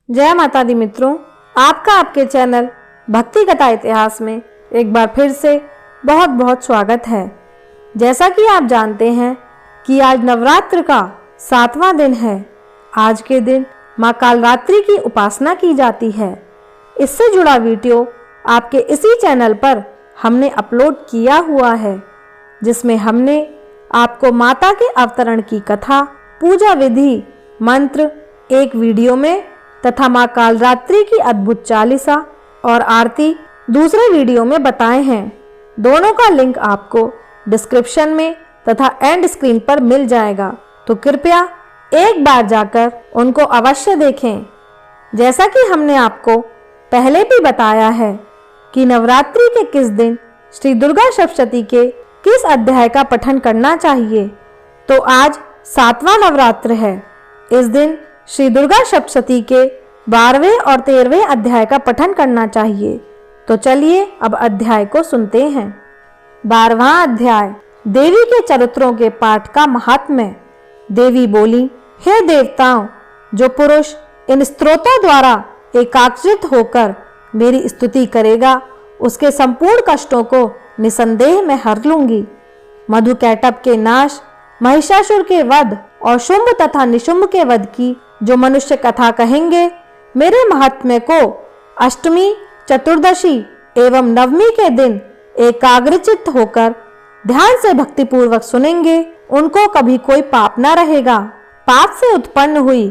जय माता दी मित्रों, आपका आपके चैनल भक्ति कथा इतिहास में एक बार फिर से बहुत बहुत स्वागत है। जैसा कि आप जानते हैं कि आज नवरात्र का 7वां दिन है। आज के दिन माँ कालरात्रि की उपासना की जाती है। इससे जुड़ा वीडियो आपके इसी चैनल पर हमने अपलोड किया हुआ है, जिसमें हमने आपको माता के अवतरण की कथा, पूजा विधि, मंत्र एक वीडियो में तथा माँ कालरात्रि की अद्भुत चालीसा और आरती दूसरे वीडियो में बताए हैं। दोनों का लिंक आपको डिस्क्रिप्शन में तथा एंड स्क्रीन पर मिल जाएगा, तो कृपया एक बार जाकर उनको अवश्य देखें। जैसा कि हमने आपको पहले भी बताया है कि नवरात्रि के किस दिन श्री दुर्गा सप्तशती के किस अध्याय का पठन करना चाहिए, तो आज 7वां नवरात्र है। इस दिन श्री दुर्गा सप्तशती के 12वें और 13वें अध्याय का पठन करना चाहिए। तो चलिए अब अध्याय को सुनते हैं। 12वां अध्याय, देवी के चरित्रों के पाठ का महात्म्य। देवी बोली, हे देवताओं, जो पुरुष इन स्तोत्रों द्वारा एकाग्रचित होकर मेरी स्तुति करेगा, उसके संपूर्ण कष्टों को निसंदेह मैं हर लूंगी। मधुकैटभ के नाश, महिषासुर के वध और शुंभ तथा निशुंभ के वध की जो मनुष्य कथा कहेंगे, मेरे महात्म्य को अष्टमी, चतुर्दशी एवं नवमी के दिन एकाग्रचित्त होकर ध्यान से भक्तिपूर्वक सुनेंगे, उनको कभी कोई पाप न रहेगा। पाप से उत्पन्न हुई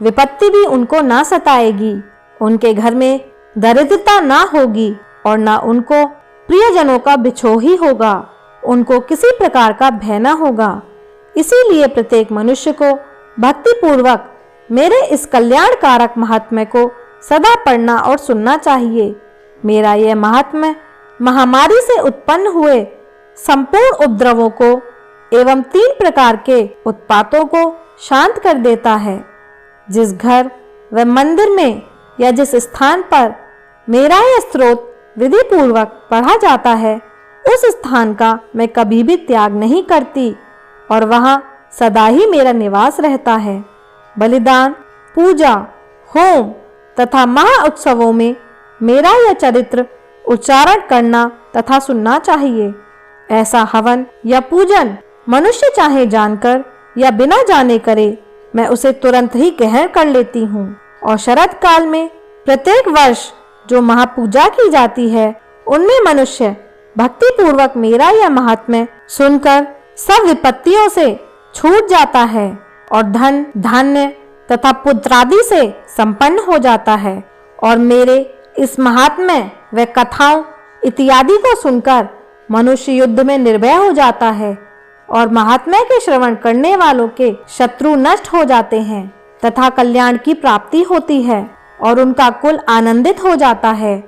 विपत्ति भी उनको ना सताएगी। उनके घर में दरिद्रता ना होगी और ना उनको प्रियजनों का बिछोह ही होगा। उनको किसी प्रकार का भय न होगा। इसीलिए प्रत्येक मनुष्य को भक्तिपूर्वक मेरे इस कल्याणकारक महात्म्य को सदा पढ़ना और सुनना चाहिए। मेरा यह महात्म्य महामारी से उत्पन्न हुए संपूर्ण उपद्रवों को एवं 3 प्रकार के उत्पातों को शांत कर देता है। जिस घर व मंदिर में या जिस स्थान पर मेरा यह स्तोत्र विधि पूर्वक पढ़ा जाता है, उस स्थान का मैं कभी भी त्याग नहीं करती और वहां सदा ही मेरा निवास रहता है। बलिदान, पूजा, होम तथा महा उत्सवों में मेरा यह चरित्र उच्चारण करना तथा सुनना चाहिए। ऐसा हवन या पूजन मनुष्य चाहे जानकर या बिना जाने करे, मैं उसे तुरंत ही ग्रहण कर लेती हूँ। और शरद काल में प्रत्येक वर्ष जो महापूजा की जाती है, उनमें मनुष्य भक्ति पूर्वक मेरा यह महात्म्य सुनकर सब विपत्तियों से छूट जाता है और धन, धान्य तथा पुत्रादि से संपन्न हो जाता है। और मेरे इस महात्म्य व कथाओं इत्यादि को सुनकर मनुष्य युद्ध में निर्भय हो जाता है और महात्म्य के श्रवण करने वालों के शत्रु नष्ट हो जाते हैं तथा कल्याण की प्राप्ति होती है और उनका कुल आनंदित हो जाता है।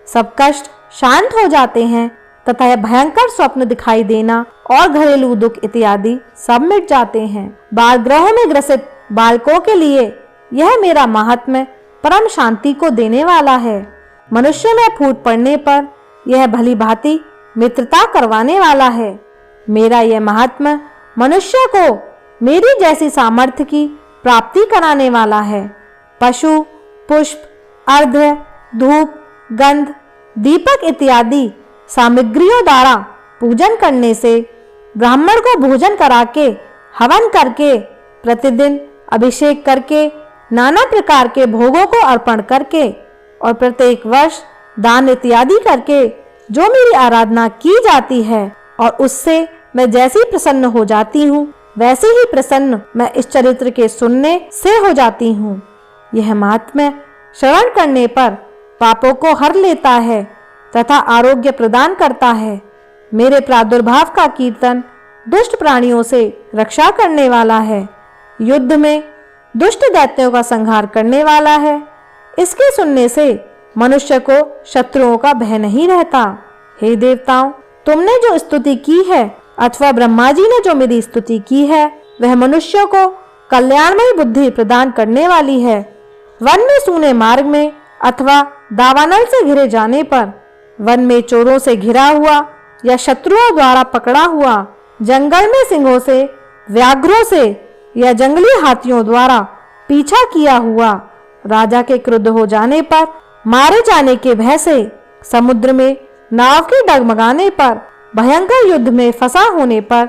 सब कष्ट शांत हो जाते हैं तथा यह भयंकर स्वप्न दिखाई देना और घरेलू दुख इत्यादि सब मिट जाते हैं। बाल ग्रहों में ग्रसित बालकों के लिए यह मेरा महात्म्य परम शांति को देने वाला है। मनुष्य में फूट पड़ने पर यह भली भांति मित्रता करवाने वाला है। मेरा यह महात्म्य मनुष्य को मेरी जैसी सामर्थ्य की प्राप्ति कराने वाला है। पशु, पुष्प, अर्घ्य, धूप, गंध, दीपक इत्यादि सामग्रियों द्वारा पूजन करने से, ब्राह्मण को भोजन करा के, हवन करके, प्रतिदिन अभिषेक करके, नाना प्रकार के भोगों को अर्पण करके और प्रत्येक वर्ष दान इत्यादि करके जो मेरी आराधना की जाती है और उससे मैं जैसी प्रसन्न हो जाती हूँ, वैसे ही प्रसन्न मैं इस चरित्र के सुनने से हो जाती हूँ। यह महात्म्य श्रवण करने पर पापों को हर लेता है तथा आरोग्य प्रदान करता है। मेरे प्रादुर्भाव का कीर्तन दुष्ट प्राणियों से रक्षा करने वाला है। युद्ध में दुष्ट दैत्यों का संहार करने वाला है। इसके सुनने से मनुष्य को शत्रुओं का भय नहीं रहता। हे देवताओं, तुमने जो स्तुति की है अथवा ब्रह्मा जी ने जो मेरी स्तुति की है, वह मनुष्य को कल्याणमय बुद्धि प्रदान करने वाली है। वन में सूने मार्ग में अथवा दावानल से घिरे जाने पर, वन में चोरों से घिरा हुआ या शत्रुओं द्वारा पकड़ा हुआ, जंगल में सिंहों से, व्याघ्रों से या जंगली हाथियों द्वारा पीछा किया हुआ राजा के क्रुद्ध हो जाने पर, मारे जाने के भय से, समुद्र में नाव के डगमगाने पर, भयंकर युद्ध में फंसा होने पर,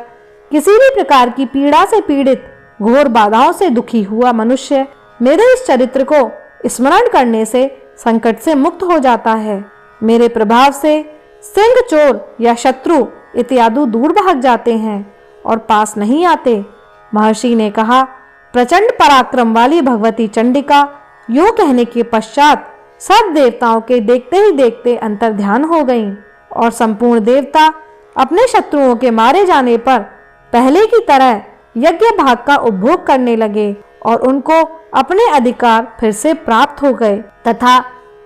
किसी भी प्रकार की पीड़ा से पीड़ित, घोर बाधाओं से दुखी हुआ मनुष्य मेरे इस चरित्र को स्मरण करने से संकट से मुक्त हो जाता है। मेरे प्रभाव से सिंह, चोर या शत्रु इत्यादि दूर भाग जाते हैं और पास नहीं आते। महर्षि ने कहा, प्रचंड पराक्रम वाली भगवती चंडिका यूं कहने के पश्चात सब देवताओं के देखते ही देखते अंतर ध्यान हो गईं और संपूर्ण देवता अपने शत्रुओं के मारे जाने पर पहले की तरह यज्ञ भाग का उपभोग करने लगे और उनको अपने अधिकार फिर से प्राप्त हो गए तथा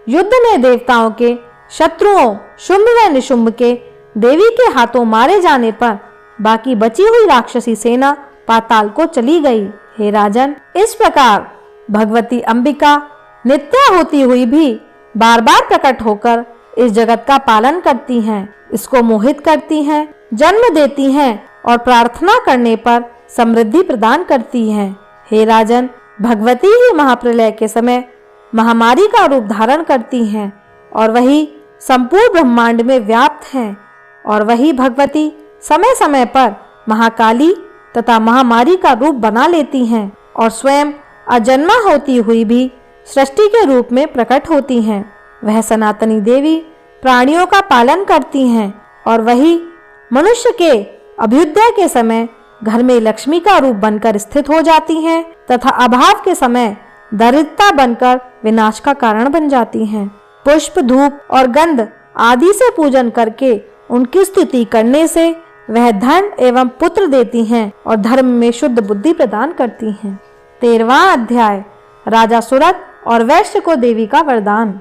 युद्ध में देवताओं के शत्रुओं शुंभ व निशुंभ के देवी के हाथों मारे जाने पर बाकी बची हुई राक्षसी सेना पाताल को चली गई। हे राजन, इस प्रकार भगवती अंबिका नित्य होती हुई भी बार बार प्रकट होकर इस जगत का पालन करती हैं, इसको मोहित करती हैं, जन्म देती हैं और प्रार्थना करने पर समृद्धि प्रदान करती हैं। हे राजन, भगवती ही महाप्रलय के समय महामारी का रूप धारण करती हैं और वही संपूर्ण ब्रह्मांड में व्याप्त हैं और वही भगवती समय समय पर महाकाली तथा महामारी का रूप बना लेती हैं और स्वयं अजन्मा होती हुई भी सृष्टि के रूप में प्रकट होती हैं। वह सनातनी देवी प्राणियों का पालन करती हैं और वही मनुष्य के अभ्युदय के समय घर में लक्ष्मी का रूप बनकर स्थित हो जाती हैं तथा अभाव के समय दरिद्रता बनकर विनाश का कारण बन जाती हैं। पुष्प, धूप और गंध आदि से पूजन करके उनकी स्तुति करने से वह धन एवं पुत्र देती हैं और धर्म में शुद्ध बुद्धि प्रदान करती हैं। 13वां अध्याय, राजा सुरथ और वैश्य को देवी का वरदान।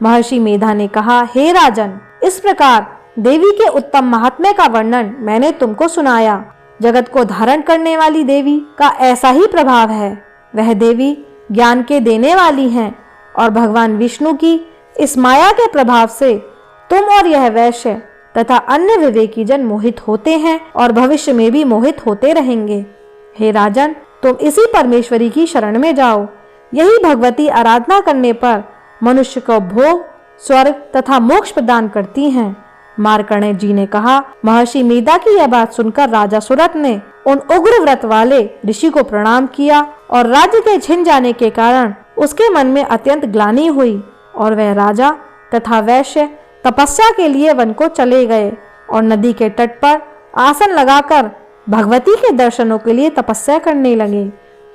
महर्षि मेधा ने कहा, हे राजन, इस प्रकार देवी के उत्तम महात्म्य का वर्णन मैंने तुमको सुनाया। जगत को धारण करने वाली देवी का ऐसा ही प्रभाव है। वह देवी ज्ञान के देने वाली हैं और भगवान विष्णु की इस माया के प्रभाव से तुम और यह वैश्य तथा अन्य विवेकी जन मोहित होते हैं और भविष्य में भी मोहित होते रहेंगे। हे राजन, तुम इसी परमेश्वरी की शरण में जाओ। यही भगवती आराधना करने पर मनुष्य को भोग, स्वर्ग तथा मोक्ष प्रदान करती हैं। मार्कण्डेय जी ने कहा, महर्षि मेधा की यह बात सुनकर राजा सुरथ ने उन उग्र व्रत वाले ऋषि को प्रणाम किया और राज्य के छिन जाने के कारण उसके मन में अत्यंत ग्लानि हुई और वह राजा तथा वैश्य तपस्या के लिए वन को चले गए और नदी के तट पर आसन लगाकर भगवती के दर्शनों के लिए तपस्या करने लगे।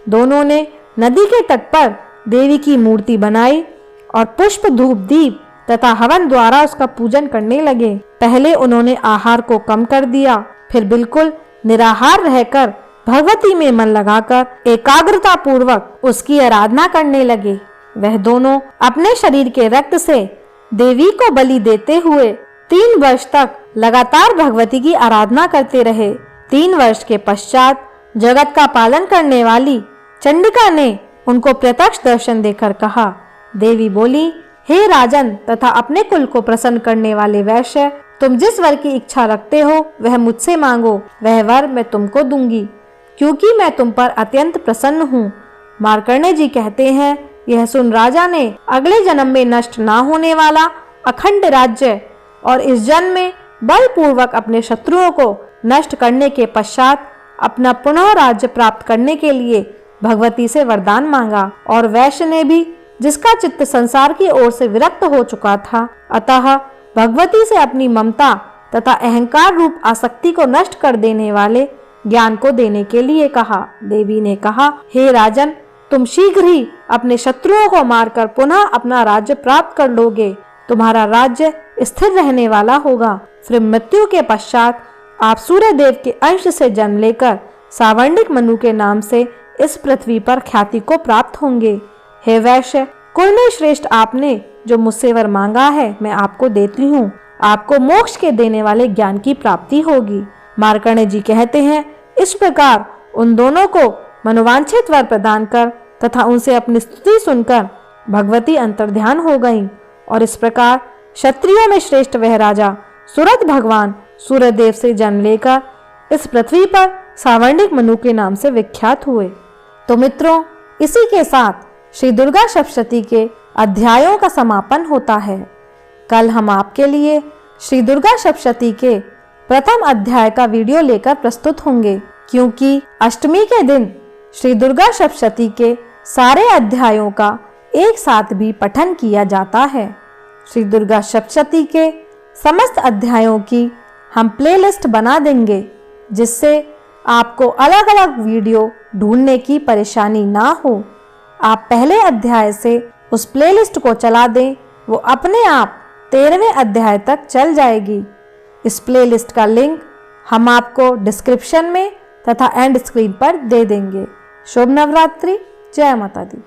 दोनों ने नदी के तट पर देवी की मूर्ति बनाई और पुष्प, धूप, दीप तथा हवन द्वारा उसका पूजन करने लगे। पहले उन्होंने आहार को कम कर दिया, फिर बिल्कुल निराहार रहकर भगवती में मन लगाकर एकाग्रता पूर्वक उसकी आराधना करने लगे। वह दोनों अपने शरीर के रक्त से देवी को बलि देते हुए 3 वर्ष तक लगातार भगवती की आराधना करते रहे। 3 वर्ष के पश्चात जगत का पालन करने वाली चंडिका ने उनको प्रत्यक्ष दर्शन देकर कहा। देवी बोली, हे राजन तथा अपने कुल को प्रसन्न करने वाले वैश्य, तुम जिस वर की इच्छा रखते हो वह मुझसे मांगो, वह वर मैं तुमको दूंगी, क्योंकि मैं तुम पर अत्यंत प्रसन्न हूँ। मार्कण्डेय जी कहते हैं, यह सुन राजा ने अगले जन्म में नष्ट ना होने वाला अखंड राज्य और इस जन्म में बलपूर्वक अपने शत्रुओं को नष्ट करने के पश्चात अपना पुनः राज्य प्राप्त करने के लिए भगवती से वरदान मांगा। और वैश्य ने भी, जिसका चित्त संसार की ओर से विरक्त हो चुका था, अतः भगवती से अपनी ममता तथा अहंकार रूप आसक्ति को नष्ट कर देने वाले ज्ञान को देने के लिए कहा। देवी ने कहा, हे राजन, तुम शीघ्र ही अपने शत्रुओं को मारकर पुनः अपना राज्य प्राप्त कर लोगे। तुम्हारा राज्य स्थिर रहने वाला होगा। फिर मृत्यु के पश्चात आप सूर्य देव के अंश से जन्म लेकर सावर्णिक मनु के नाम से इस पृथ्वी पर ख्याति को प्राप्त होंगे। हे वैश्य, कुल में श्रेष्ठ आपने जो मुझसे वर मांगा है मैं आपको देती हूँ। आपको मोक्ष के देने वाले ज्ञान की प्राप्ति होगी। मार्कण्डेय जी कहते हैं, इस प्रकार उन दोनों को मनोवांछित वर प्रदान कर तथा उनसे अपनी स्तुति सुनकर भगवती अंतर्ध्यान हो गईं और इस प्रकार क्षत्रियों में श्रेष्ठ वह राजा सुरथ भगवान सूर्यदेव से जन्म लेकर इस पृथ्वी पर सावर्णिक मनु के नाम से विख्यात हुए। तो मित्रों, इसी के साथ श्री दुर्गा सप्तशती के अध्यायों का समापन होता है। कल हम आपके लिए श्री दुर्गा सप्तशती के प्रथम अध्याय का वीडियो लेकर प्रस्तुत होंगे, क्योंकि अष्टमी के दिन श्री दुर्गा सप्तशती के सारे अध्यायों का एक साथ भी पठन किया जाता है। श्री दुर्गा सप्तशती के समस्त अध्यायों की हम प्लेलिस्ट बना देंगे, जिससे आपको अलग अलग वीडियो ढूंढने की परेशानी ना हो। आप पहले अध्याय से उस प्लेलिस्ट को चला दें, वो अपने आप 13वें अध्याय तक चल जाएगी। इस प्लेलिस्ट का लिंक हम आपको डिस्क्रिप्शन में तथा एंड स्क्रीन पर दे देंगे। शुभ नवरात्रि। जय माता दी।